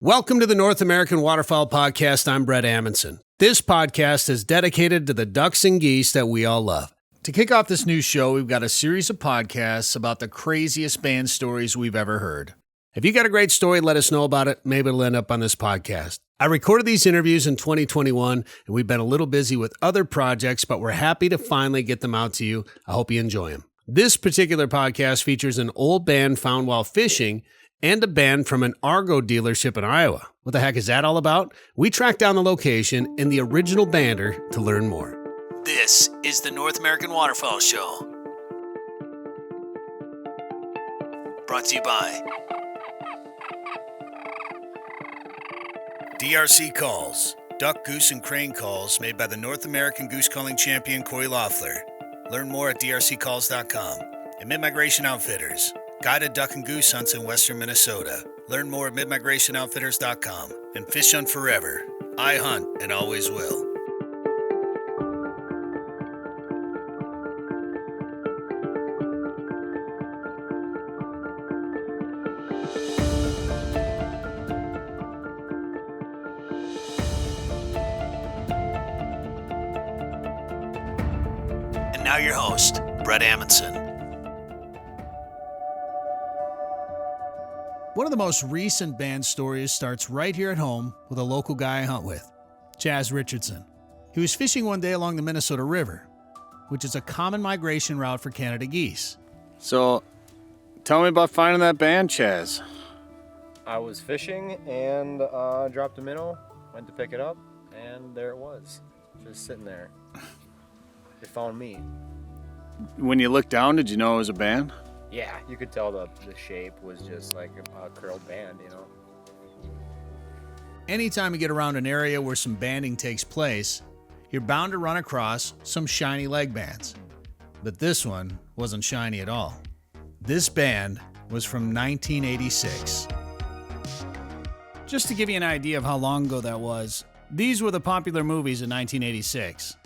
Welcome to the North American Waterfowl Podcast. I'm Brett Amundsen. This podcast is dedicated to the ducks and geese that we all love. To kick off this new show, we've got a series of podcasts about the craziest band stories we've ever heard. If you got a great story, let us know about it. Maybe it'll end up on this podcast. I recorded these interviews in 2021, and we've been a little busy with other projects, but we're happy to finally get them out to you. I hope you enjoy them. This particular podcast features an old band found while fishing and a band from an Argo dealership in Iowa. What the heck is that all about? We tracked down the location and the original bander to learn more. This is the North American Waterfowl Show. Brought to you by DRC Calls, duck, goose, and crane calls made by the North American goose calling champion Corey Loeffler. Learn more at drccalls.com. And Mid-Migration Outfitters, guided duck and goose hunts in western Minnesota. Learn more at midmigrationoutfitters.com. And Fish Hunt Forever. I hunt and always will. And now your host, Brett Amundsen. One of the most recent band stories starts right here at home with a local guy I hunt with, Chaz Richardson. He was fishing one day along the Minnesota River, which is a common migration route for Canada geese. So, tell me about finding that band, Chaz. I was fishing and dropped a minnow, went to pick it up, and there it was, just sitting there. It found me. When you looked down, did you know it was a band? Yeah, you could tell the shape was just like a curled band, you know. Anytime you get around an area where some banding takes place, you're bound to run across some shiny leg bands. But this one wasn't shiny at all. This band was from 1986. Just to give you an idea of how long ago that was, these were the popular movies in 1986.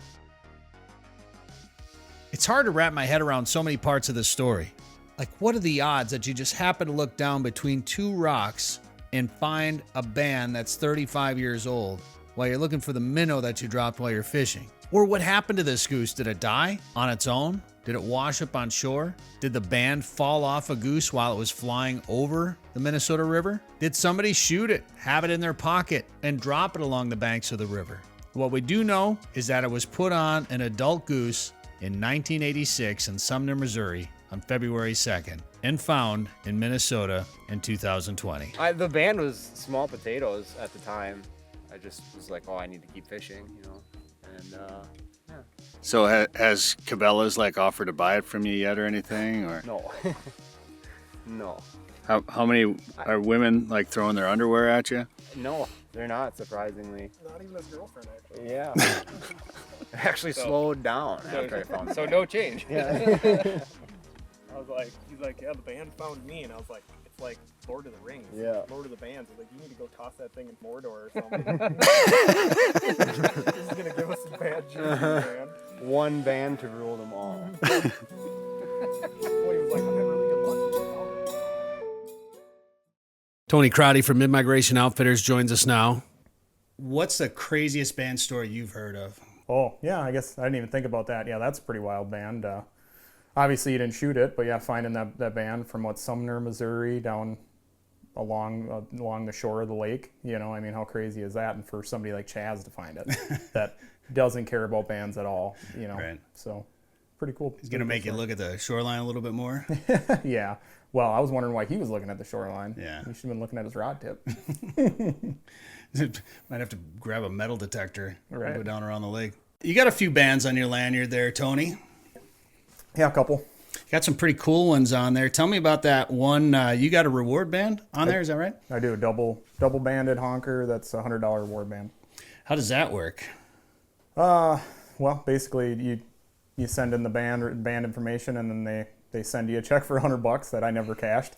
It's hard to wrap my head around so many parts of this story. Like, what are the odds that you just happen to look down between two rocks and find a band that's 35 years old while you're looking for the minnow that you dropped while you're fishing? Or what happened to this goose? Did it die on its own? Did it wash up on shore? Did the band fall off a goose while it was flying over the Minnesota River? Did somebody shoot it, have it in their pocket, and drop it along the banks of the river? What we do know is that it was put on an adult goose in 1986 in Sumner, Missouri, on February 2nd, and found in Minnesota in 2020. The band was small potatoes at the time. I just was like, oh, I need to keep fishing, you know, and yeah. So has Cabela's offered to buy it from you yet or anything? Or No. No. How many are women throwing their underwear at you? No, they're not, surprisingly. Not even his girlfriend, actually. Yeah. It actually slowed down after I found it. So no change. Yeah. I was like, he's like, yeah, the band found me, and I was like, it's like Lord of the Rings. Yeah. Lord of the Bands. He's like, you need to go toss that thing in Mordor or something. This is gonna give us some bad juju, man. One band to rule them all. Boy, he was like, I had really good luck. Tony Crotty from Mid-Migration Outfitters joins us now. What's the craziest band story you've heard of? Oh, yeah, I guess I didn't even think about that. Yeah, that's a pretty wild band. Obviously, you didn't shoot it, but yeah, finding that band from Sumner, Missouri, down along the shore of the lake. You know, I mean, how crazy is that? And for somebody like Chaz to find it, that doesn't care about bands at all. You know, Right. So pretty cool. He's going to make you look at the shoreline a little bit more? Yeah. Well, I was wondering why he was looking at the shoreline. Yeah. He should have been looking at his rod tip. Might have to grab a metal detector and Right. go down around the lake. You got a few bands on your lanyard there, Tony. Yeah, a couple. Got some pretty cool ones on there. Tell me about that one. You got a reward band on there, is that right? I do a double banded honker. That's a $100 reward band. How does that work? Well, basically you send in the band information, and then they send you a check for $100 that I never cashed.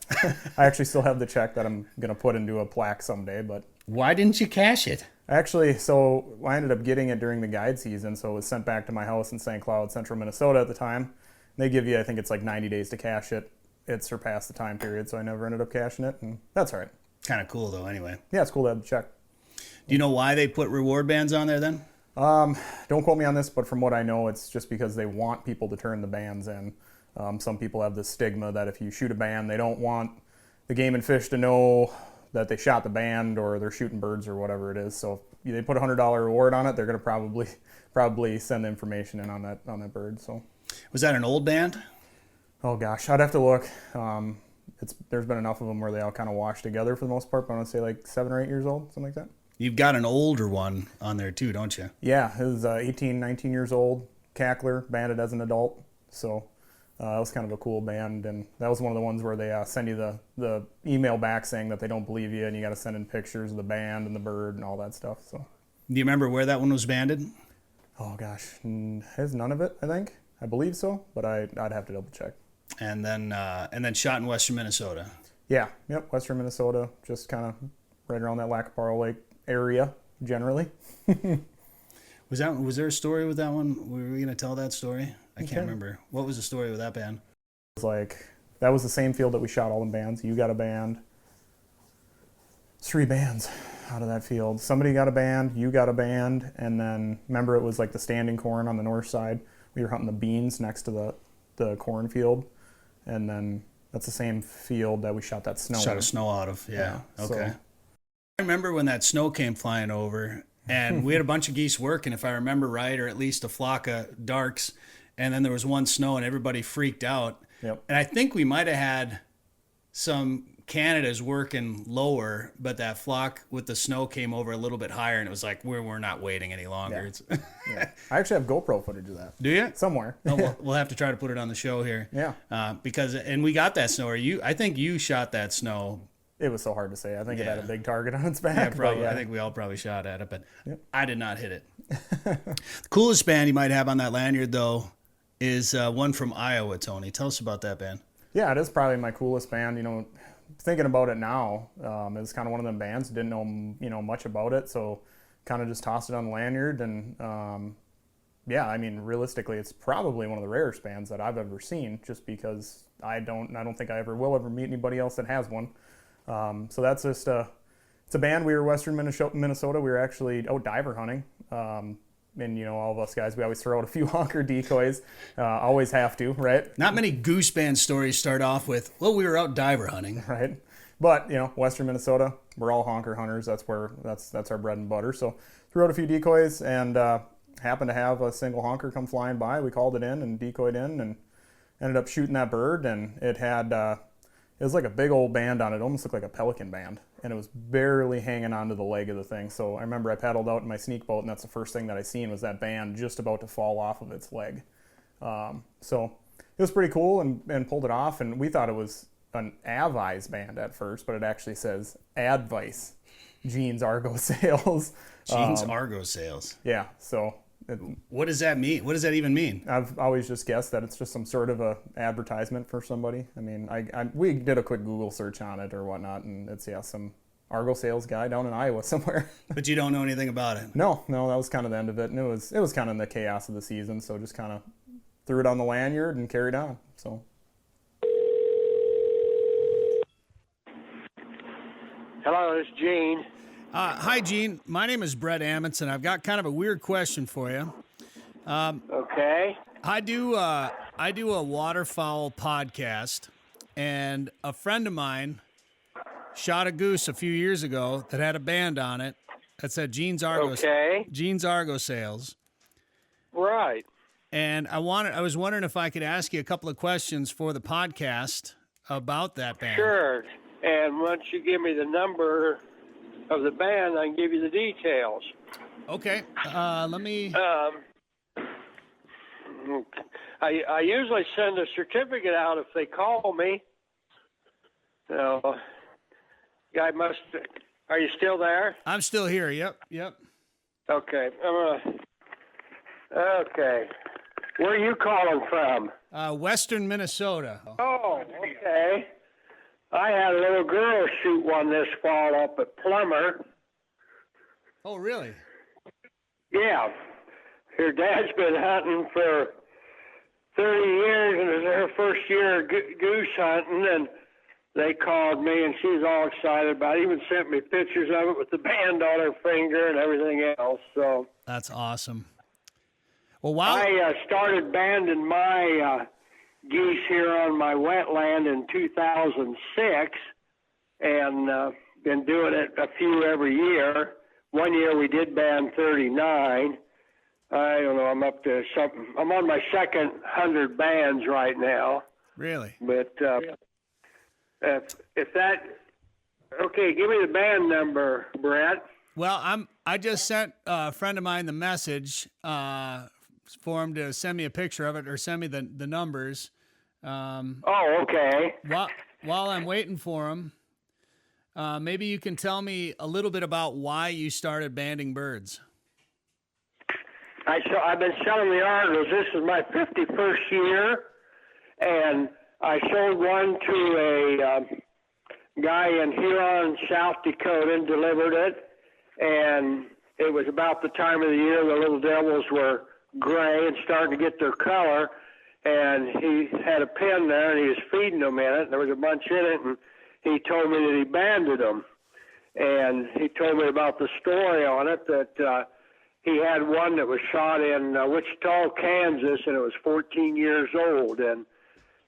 I actually still have the check that I'm gonna put into a plaque someday, but Why didn't you cash it? actually, so I ended up getting it during the guide season, so it was sent back to my house in St. Cloud, central Minnesota at the time. They give you, I think it's 90 days to cash it. It surpassed the time period, so I never ended up cashing it, and that's all right. Kind of cool, though, anyway. Yeah, it's cool to have the check. Do you know why they put reward bands on there then? Don't quote me on this, but from what I know, it's just because they want people to turn the bands in. Some people have this stigma that if you shoot a band, they don't want the Game and Fish to know that they shot the band or they're shooting birds or whatever it is. So if they put a $100 reward on it, they're going to probably send the information in on that bird. So Was that an old band? oh gosh, I'd have to look. There's been enough of them where they all kind of wash together for the most part. But I want to say like 7 or 8 years old, something like that. You've got an older one on there too, don't you? Yeah, it was 18, 19 years old, cackler, banded as an adult. So that was kind of a cool band, and that was one of the ones where they send you the email back saying that they don't believe you, and you got to send in pictures of the band and the bird and all that stuff. So, Do you remember where that one was banded? oh gosh, has none of it, I believe so, but I'd have to double check. And then shot in western Minnesota. Yeah, yep, western Minnesota, just kind of right around that Lacaparo Lake area generally. Was there a story with that one? Were we going to tell that story? I can't remember. What was the story with that band? It was like, that was the same field that we shot all the bands. You got a band. 3 bands out of that field. Somebody got a band, you got a band, and then remember it was like the standing corn on the north side. We were hunting the beans next to the cornfield, and then that's the same field that we shot that snow. Shot in. a snow out of, yeah. So- Okay. I remember when that snow came flying over, and we had a bunch of geese working, if I remember right, or at least a flock of darks, and then there was one snow, and everybody freaked out. Yep. And I think we might have had some Canadas working lower, but that flock with the snow came over a little bit higher, and it was like, we're not waiting any longer. Yeah. It's Yeah. I actually have GoPro footage of that Do you? somewhere. Oh, we'll have to try to put it on the show here. Yeah. And we got that snow. I think you shot that snow. It was so hard to say. I think it had a Yeah. big target on its back. Yeah, but probably. yeah. I think we all probably shot at it, but Yep. I did not hit it. The coolest band you might have on that lanyard, though, is one from Iowa, Tony. Tell us about that band. Yeah, it is probably my coolest band. Thinking about it now, it's kind of one of them bands. Didn't know, much about it, so kind of just tossed it on the lanyard. And yeah, I mean, realistically, it's probably one of the rarest bands that I've ever seen. Just because I don't think I ever will meet anybody else that has one. So that's just it's a band. We were western Minnesota. We were actually out diver hunting. And all of us guys, we always throw out a few honker decoys. Always have to, right? Not many goose band stories start off with, well, we were out diver hunting. Right. But western Minnesota, we're all honker hunters. That's our bread and butter. So threw out a few decoys and happened to have a single honker come flying by. We called it in and decoyed in and ended up shooting that bird. And it had it was like a big old band on it. It almost looked like a pelican band, and it was barely hanging onto the leg of the thing. So I remember I paddled out in my sneak boat, and that's the first thing that I seen was that band just about to fall off of its leg. So it was pretty cool and pulled it off. And we thought it was an Avice band at first, but it actually says Advice, Gene's Argo Sales. Gene's Argo Sales. Yeah, so What does that mean? What does that even mean? I've always just guessed that it's just some sort of a advertisement for somebody. I mean, we did a quick Google search on it or whatnot, and it's some Argo Sales guy down in Iowa somewhere. But you don't know anything about it. No, that was kind of the end of it, and it was kind of in the chaos of the season, so just kind of threw it on the lanyard and carried on. So. Hello, it's Gene. Hi, Gene. My name is Brett Amundson. I've got kind of a weird question for you. Okay. I do a waterfowl podcast, and a friend of mine shot a goose a few years ago that had a band on it that said Gene's Argo. Okay. Gene's Argo Sales. Right. And I was wondering if I could ask you a couple of questions for the podcast about that band. Sure. And once you give me the number of the band, I can give you the details. Okay. Let me. I usually send a certificate out if they call me. So, guy must. Are you still there? I'm still here. Yep. Okay. Okay. Where are you calling from? Western Minnesota. Oh, okay. I had a little girl shoot one this fall up at Plummer. Oh, really? Yeah. Her dad's been hunting for 30 years, and it's her first year goose hunting, and they called me, and she was all excited about it. Even sent me pictures of it with the band on her finger and everything else. So That's awesome. Well, wow. I started banding my geese here on my wetland in 2006, and been doing it a few every year. One year we did band 39. I don't know, I'm up to something. I'm on my second 100 bands right now. Really? But if that, okay, give me the band number, Brett. Well, I just sent a friend of mine the message for him to send me a picture of it or send me the numbers. Oh, okay. While I'm waiting for him, maybe you can tell me a little bit about why you started banding birds. I've been selling the Argos. This is my 51st year, and I sold one to a guy in Huron, South Dakota, and delivered it. And it was about the time of the year the little devils were gray and starting to get their color. And he had a pen there, and he was feeding them in it. And there was a bunch in it, and he told me that he banded them. And he told me about the story on it, that he had one that was shot in Wichita, Kansas, and it was 14 years old. And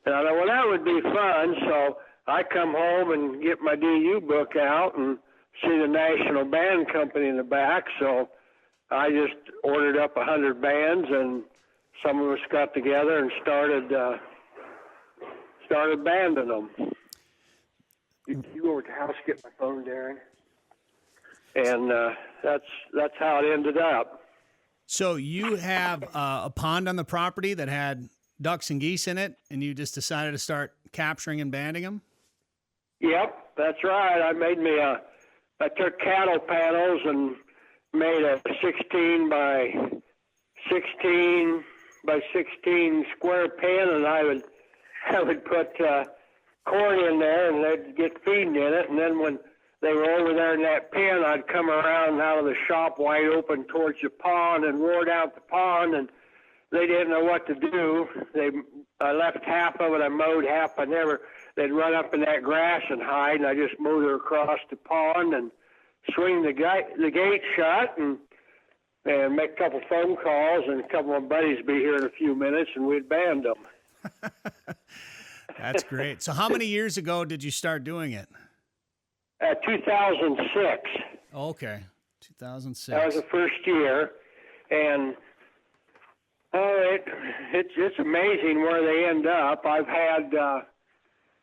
I thought, well, that would be fun. So I come home and get my DU book out and see the National Band Company in the back. So I just ordered up 100 bands, and some of us got together and started banding them. You go over to the house, get my phone, Darren. And that's how it ended up. So you have a pond on the property that had ducks and geese in it, and you just decided to start capturing and banding them? Yep, that's right. I took cattle panels and made a 16 by 16 square pen, and I would put corn in there, and they'd get feeding in it. And then when they were over there in that pen, I'd come around out of the shop wide open towards the pond and roared out the pond, and they didn't know what to do. I left half of it, I mowed half. They'd run up in that grass and hide, and I just mowed her across the pond and swing the gate shut and make a couple phone calls, and a couple of my buddies would be here in a few minutes, and we'd band them. That's great. So how many years ago did you start doing it? 2006. Okay, 2006. That was the first year, and it's amazing where they end up. I've had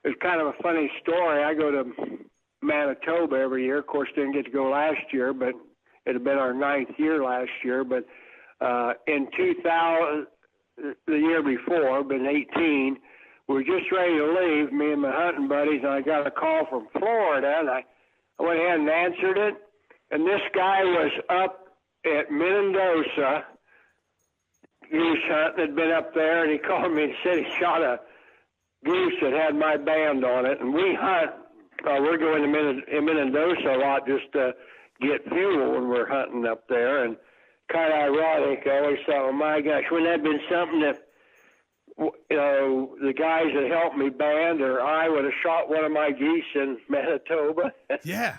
it's kind of a funny story. I go to Manitoba every year. Of course, didn't get to go last year, but it had been our 9th year last year. But in 2000, the year before, been 18. We were just ready to leave, me and my hunting buddies, and I got a call from Florida, and I went ahead and answered it. And this guy was up at Mendoza, goose hunting, had been up there, and he called me and said he shot a goose that had my band on it. And we hunt, we're going to Mendoza a lot just to get fuel when we're hunting up there. And kind of ironic, I always thought, oh my gosh, wouldn't that have been something that, you know, the guys that helped me band, or I would have shot one of my geese in Manitoba. Yeah.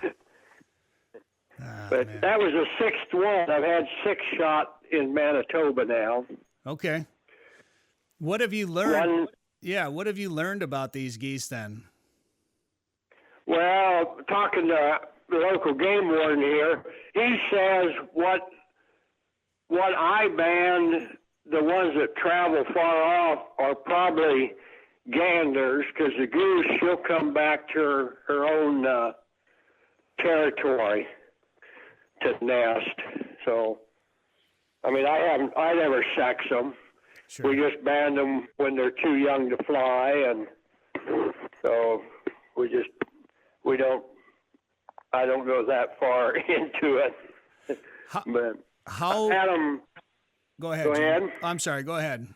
But man, that was the 6th one. I've had 6 shot in Manitoba now. Okay. What have you learned? What have you learned about these geese then? Well, talking to the local game warden here, he says what I band, the ones that travel far off, are probably ganders, because the goose, she'll come back to her own territory to nest. So, I mean, I never sex them. Sure. We just band them when they're too young to fly, and so I don't go that far into it. But how? I had them. Go ahead. Go ahead. I'm sorry. Go ahead.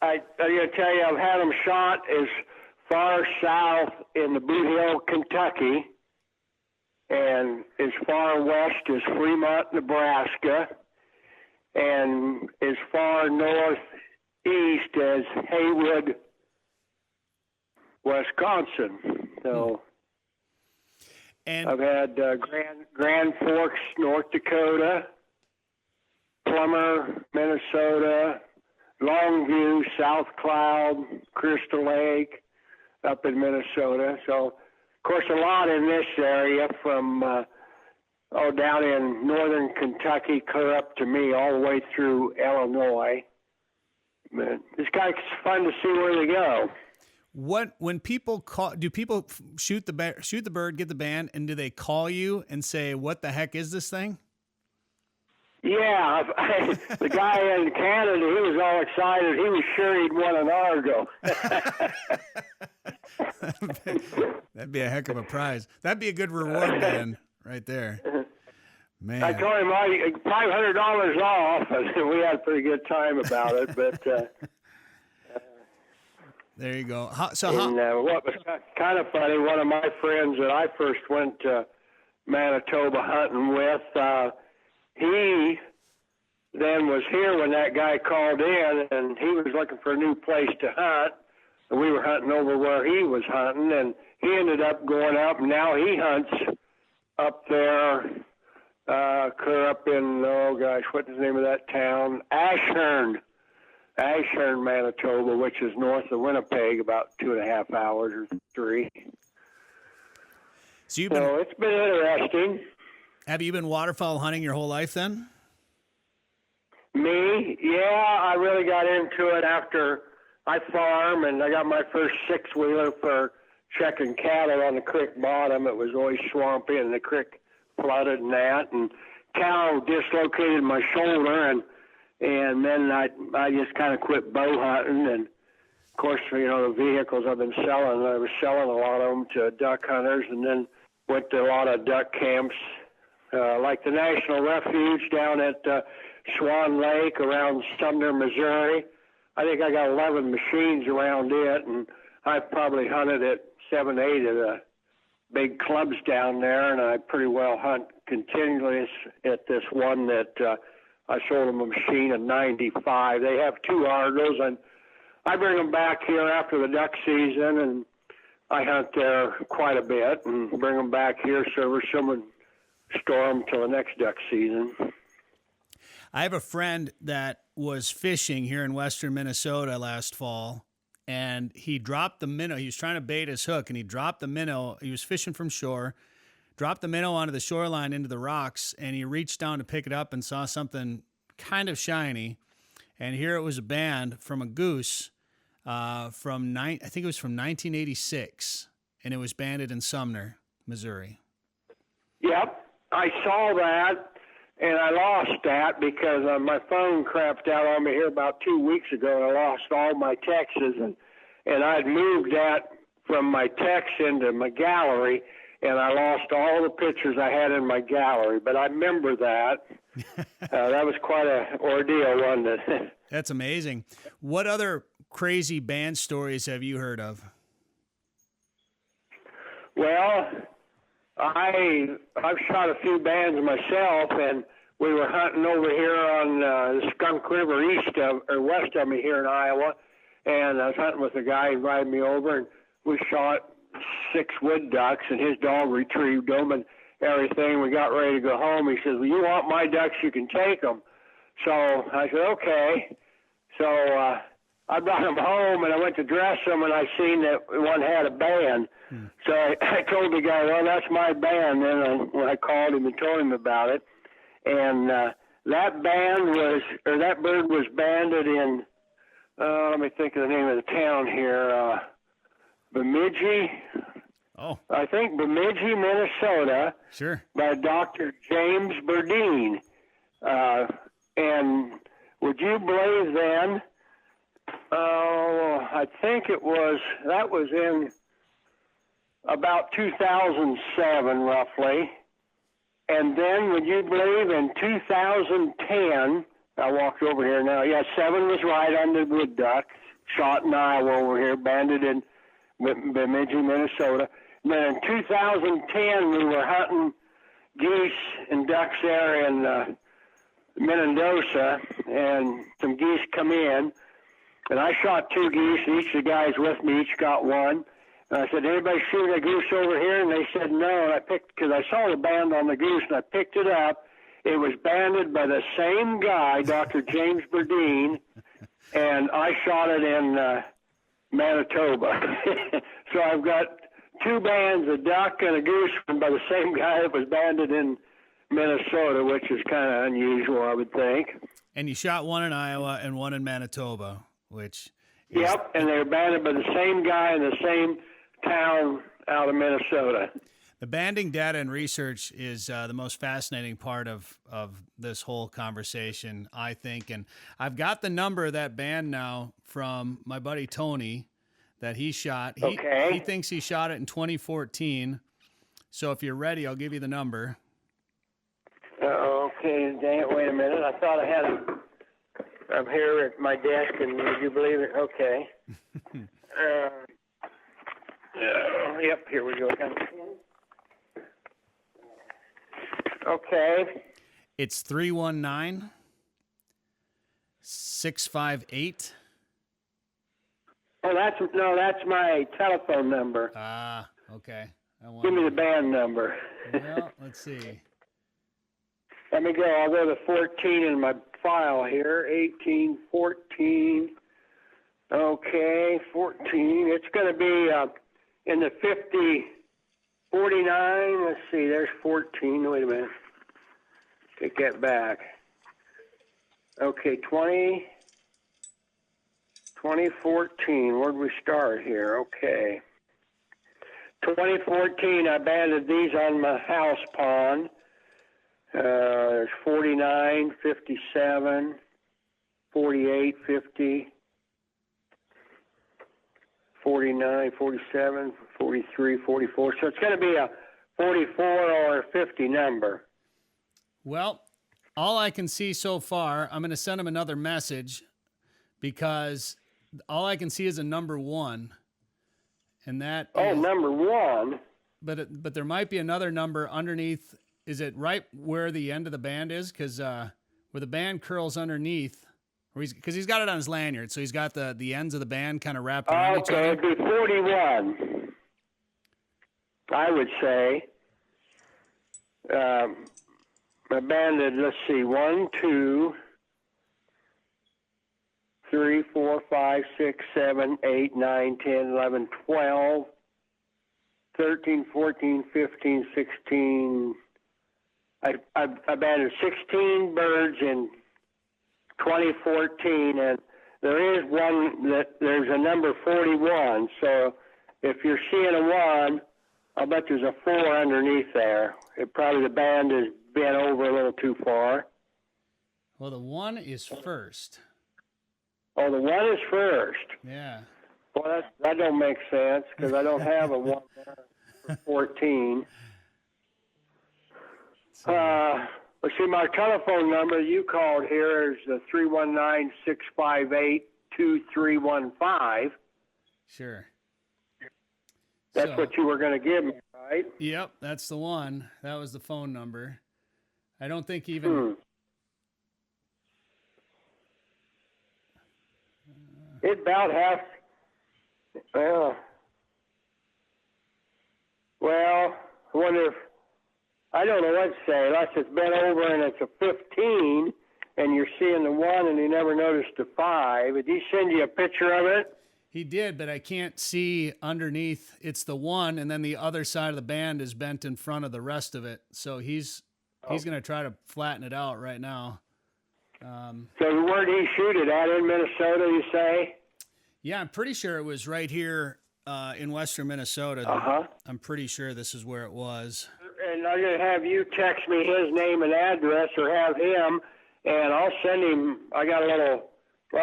I'm going to tell you, I've had them shot as far south in the Boot Hill, Kentucky, and as far west as Fremont, Nebraska, and as far northeast as Haywood, Wisconsin. So And I've had Grand Forks, North Dakota, Plummer, Minnesota, Longview, South Cloud, Crystal Lake, up in Minnesota. So, of course, a lot in this area from down in northern Kentucky, clear up to me, all the way through Illinois. But it's kind of fun to see where they go. when people call, do people shoot the bird, get the band, and do they call you and say, "What the heck is this thing?" Yeah, the guy in Canada, he was all excited. He was sure he'd won an Argo. That'd be a heck of a prize. That'd be a good reward, Dan, right there. Man. I told him $500 off, and we had a pretty good time about it. But there you go. What was kind of funny, one of my friends that I first went to Manitoba hunting with, he then was here when that guy called in, and he was looking for a new place to hunt. And we were hunting over where he was hunting, and he ended up going up, and now he hunts up there, clear up in, what's the name of that town? Ashern, Manitoba, which is north of Winnipeg, about 2.5 hours or 3. So it's been interesting. Have you been waterfowl hunting your whole life then? Me? Yeah, I really got into it after I farm, and I got my first 6-wheeler for checking cattle on the creek bottom. It was always swampy, and the creek flooded and that, and cow dislocated my shoulder, and then I just kind of quit bow hunting, and of course, the vehicles I've been selling, I was selling a lot of them to duck hunters, and then went to a lot of duck camps, like the National Refuge down at Swan Lake around Sumner, Missouri. I think I got 11 machines around it, and I've probably hunted at 7, 8 of the big clubs down there, and I pretty well hunt continually at this one that I sold them a machine in 95. They have 2 Argos, and I bring them back here after the duck season, and I hunt there quite a bit and bring them back here, service them, and store them till the next duck season. I have a friend that was fishing here in western Minnesota last fall, and he dropped the minnow. He was trying to bait his hook, and he dropped the minnow. He was fishing from shore, dropped the minnow onto the shoreline into the rocks, and he reached down to pick it up and saw something kind of shiny. And here it was a band from a goose I think it was from 1986, and it was banded in Sumner, Missouri. Yep, I saw that. And I lost that because my phone crapped out on me here about 2 weeks ago, and I lost all my texts. And I'd moved that from my text into my gallery, and I lost all the pictures I had in my gallery. But I remember that. That was quite an ordeal, wasn't it? That's amazing. What other crazy band stories have you heard of? Well, I've shot a few bands myself, and we were hunting over here on the Skunk River west of me here in Iowa, and I was hunting with a guy who invited me over, and we shot 6 wood ducks, and his dog retrieved them and everything. We got ready to go home. He says, "Well, you want my ducks, you can take them." So I said, okay. So I brought them home, and I went to dress them, and I seen that one had a band. So I told the guy, "Oh, that's my band." Then when I called him and told him about it, and that bird was banded in. Let me think of the name of the town here. Bemidji. Oh, I think Bemidji, Minnesota. Sure. By Dr. James Burdine. And would you believe then? I think that was in about 2007, roughly. And then, would you believe, in 2010, I walked over here now. Yeah, 7 was right on the wood duck, shot in Iowa over here, banded in Bemidji, Minnesota. And then in 2010, we were hunting geese and ducks there in Mendoza, and some geese come in. And I shot 2 geese, and each of the guys with me each got one. I said, anybody shooting a goose over here? And they said no. And I picked, because I saw the band on the goose, and I picked it up. It was banded by the same guy, Dr. James Burdine, and I shot it in Manitoba. So I've got two bands, a duck and a goose, by the same guy that was banded in Minnesota, which is kind of unusual, I would think. And you shot one in Iowa and one in Manitoba, which is... Yep, and they were banded by the same guy in the same town out of Minnesota. The banding data and research is the most fascinating part of this whole conversation, I think. And I've got the number of that band now from my buddy Tony that he shot. He thinks he shot it in 2014. So if you're ready, I'll give you the number. Okay, dang it, wait a minute. I thought I had it. I'm here at my desk, and would you believe it? Okay. Yep, here we go. Okay. It's 319-658. Oh, that's my telephone number. Ah, okay. Give me the band number. Well, let's see. Let me go. I'll go to 14 in my file here. 18, 14. Okay, 14. It's going to be in the 50, 49. Let's see. There's 14. Wait a minute. Take that back. Okay, 2014. Where'd we start here? Okay. 2014, I banded these on my house pond. There's 49, 57, 48, 50, 49, 47, 43, 44. So it's going to be a 44 or a 50 number. Well, all I can see so far, I'm going to send him another message because all I can see is a number 1. And that is, number 1. But there might be another number underneath. Is it right where the end of the band is? Because where the band curls underneath, because he's got it on his lanyard, so he's got the ends of the band kind of wrapped around each other. Okay, it'd be 41, I would say. I banded, let's see, 1, 2, 3, 4, 5, 6, 7, 8, 9, 10, 11, 12, 13, 14, 15, 16. I banded 16 birds in 2014, and there is one there's a number 41. So if you're seeing a 1, I'll bet there's a 4 underneath there. Probably the band has bent over a little too far. Well, the 1 is first. Oh, the 1 is first. Yeah. Well, that don't make sense because I don't have a 1 there for 14. Let's see, my telephone number you called here is the 319-658-2315. Sure. That's what you were going to give me, right? Yep, that's the one. That was the phone number. I don't think even... It about half... Well, I wonder if... I don't know what to say, unless it's bent over and it's a 15, and you're seeing the 1 and you never noticed the 5. Did he send you a picture of it? He did, but I can't see underneath. It's the 1, and then the other side of the band is bent in front of the rest of it. So he's going to try to flatten it out right now. So where did he shoot it at, in Minnesota, you say? Yeah, I'm pretty sure it was right here in western Minnesota. I'm pretty sure this is where it was. And I'm going to have you text me his name and address, or have him, and I'll send him. I'll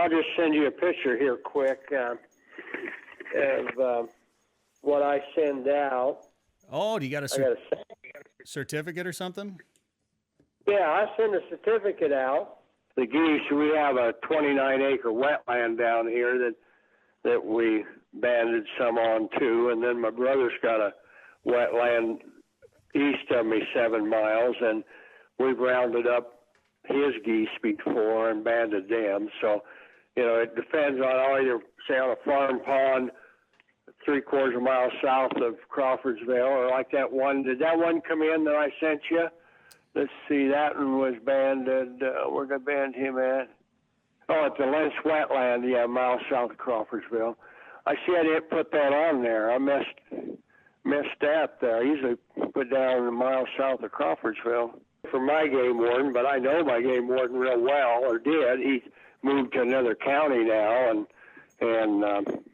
just send you a picture here quick of what I send out. Oh, do you got a certificate or something? Yeah, I send a certificate out. The geese, we have a 29-acre wetland down here that we banded some on too, and then my brother's got a wetland east of me 7 miles, and we've rounded up his geese before and banded them. So, it depends on, I'll either say on a farm pond 3/4 mile south of Crawfordsville, or like that one. Did that one come in that I sent you? Let's see, that one was banded. Where did I band him at? Oh, at the Lentz Wetland, yeah, a mile south of Crawfordsville. I see I didn't put that on there. I missed that there. I usually put down a mile south of Crawfordsville for my game warden, but I know my game warden real well, or did. He's moved to another county now, and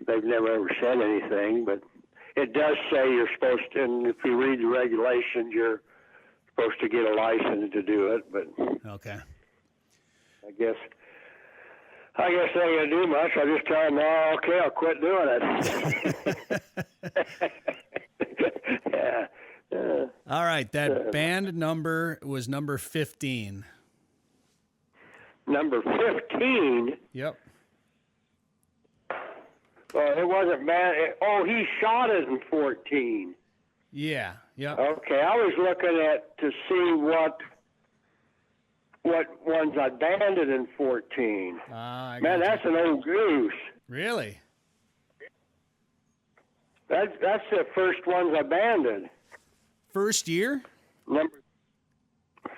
they've never ever said anything. But it does say you're supposed to, and if you read the regulations, you're supposed to get a license to do it. But Okay. I guess they ain't gonna do much. I just tell them, no, okay, I'll quit doing it. Yeah. All right. That band number was number 15. Number 15. Yep. Well, it wasn't bad. He shot it in 14. Yeah. Yep. Okay, I was looking to see what ones I banded in 14. I Man, gotcha. that's an old goose. Really? That's the first ones I banded. First year?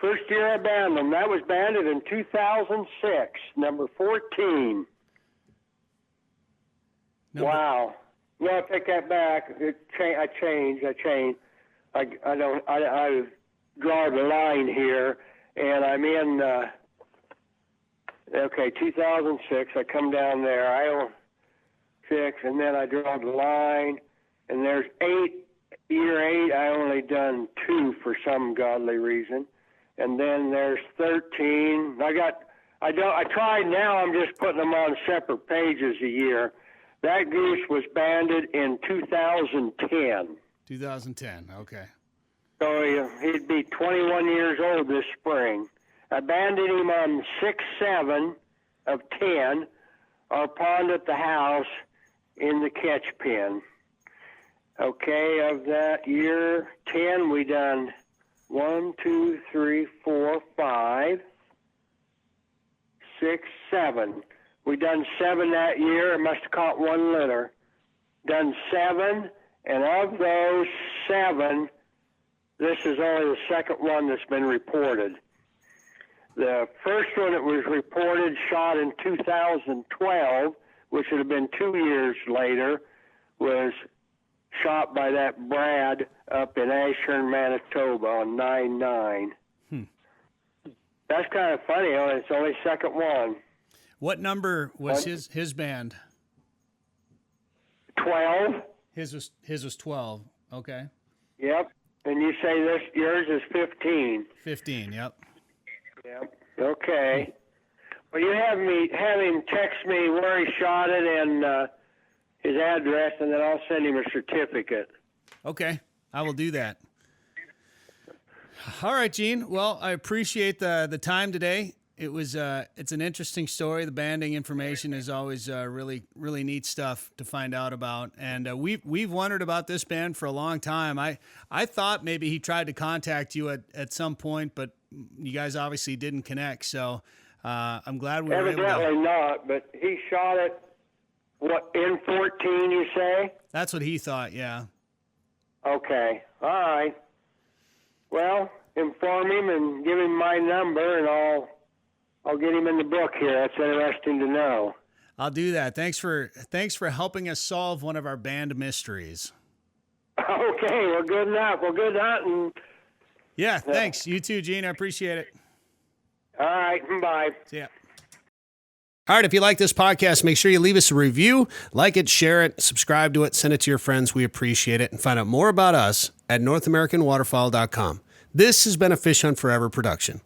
First year I banded them. That was banded in 2006. Number 14. Wow. No, I take that back. I changed. I draw the line here, and I'm in. 2006. I come down there. I own 6, and then I draw the line, and there's 8. Year 8, I only done 2 for some godly reason, and then there's 13. I tried. Now I'm just putting them on separate pages a year. That goose was banded in 2010. 2010. Okay. So he'd be 21 years old this spring. I banded him on 6/7 of 10, our pond at the house in the catch pen. Okay, of that year 10, we done 1, 2, 3, 4, 5, 6, 7. We done 7 that year. I must have caught 1 litter. Done 7, and of those 7, this is only the second one that's been reported. The first one that was reported shot in 2012, which would have been 2 years later, was shot by that Brad up in Ashburn, Manitoba on 9/9. That's kind of funny. It's only second one. What number was his band? 12. His was 12. Okay. Yep. And you say yours is 15. 15. Yep. Yep. Okay. Well, you have him text me where he shot it and his address, and then I'll send him a certificate. Okay. I will do that. All right, Gene. Well, I appreciate the time today. It's an interesting story. The banding information is always really, really neat stuff to find out about. And we've wondered about this band for a long time. I thought maybe he tried to contact you at some point, but you guys obviously didn't connect. So I'm glad we were able to. Evidently not, but he shot it, in 14, you say? That's what he thought, yeah. Okay. All right. Well, inform him and give him my number, and I'll get him in the book here. That's interesting to know. I'll do that. Thanks for helping us solve one of our band mysteries. Okay, well, good enough. Well, good hunting. Yeah, thanks. You too, Gene. I appreciate it. All right, bye. See ya. All right, if you like this podcast, make sure you leave us a review, like it, share it, subscribe to it, send it to your friends. We appreciate it. And find out more about us at NorthAmericanWaterfowl.com. This has been a Fish Hunt Forever production.